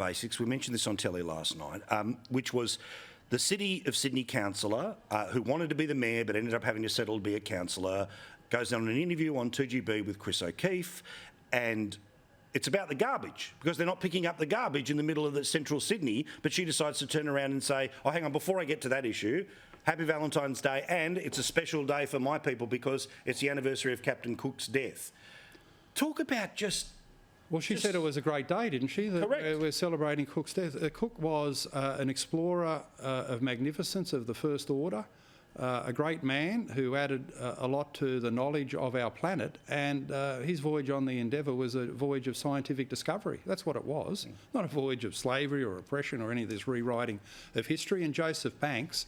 basics. We mentioned this on telly last night, which was the City of Sydney councillor who wanted to be the mayor but ended up having to settle to be a councillor, goes on an interview on 2GB with Chris O'Keefe, and it's about the garbage, because they're not picking up the garbage in the middle of the central Sydney, but she decides to turn around and say, oh, hang on, before I get to that issue, happy Valentine's Day, and it's a special day for my people because it's the anniversary of Captain Cook's death. Talk about just... Well, she said it was a great day, didn't she? Correct. We're celebrating Cook's death. Cook was an explorer of magnificence of the First Order, a great man who added a lot to the knowledge of our planet, and his voyage on the Endeavour was a voyage of scientific discovery. That's what it was, not a voyage of slavery or oppression or any of this rewriting of history. And Joseph Banks,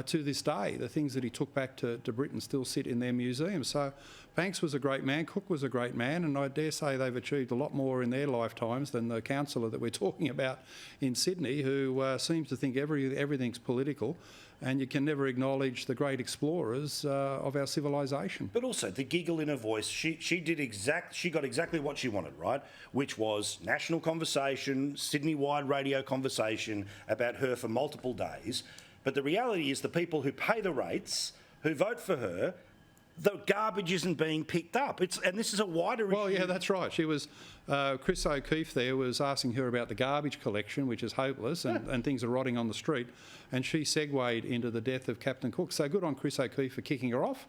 to this day, the things that he took back to Britain still sit in their museum. So Banks was a great man, Cook was a great man, and I dare say they've achieved a lot more in their lifetimes than the councillor that we're talking about in Sydney, who seems to think everything's political, and you can never acknowledge the great explorers of our civilisation. But also the giggle in her voice, she got exactly what she wanted, right? Which was national conversation, Sydney-wide radio conversation about her for multiple days. But the reality is the people who pay the rates, who vote for her, the garbage isn't being picked up. And this is a wider issue. Well, yeah, that's right. She was, Chris O'Keefe there was asking her about the garbage collection, which is hopeless, and things are rotting on the street. And she segued into the death of Captain Cook. So good on Chris O'Keefe for kicking her off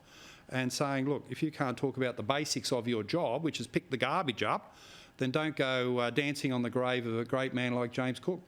and saying, look, if you can't talk about the basics of your job, which is pick the garbage up, then don't go dancing on the grave of a great man like James Cook.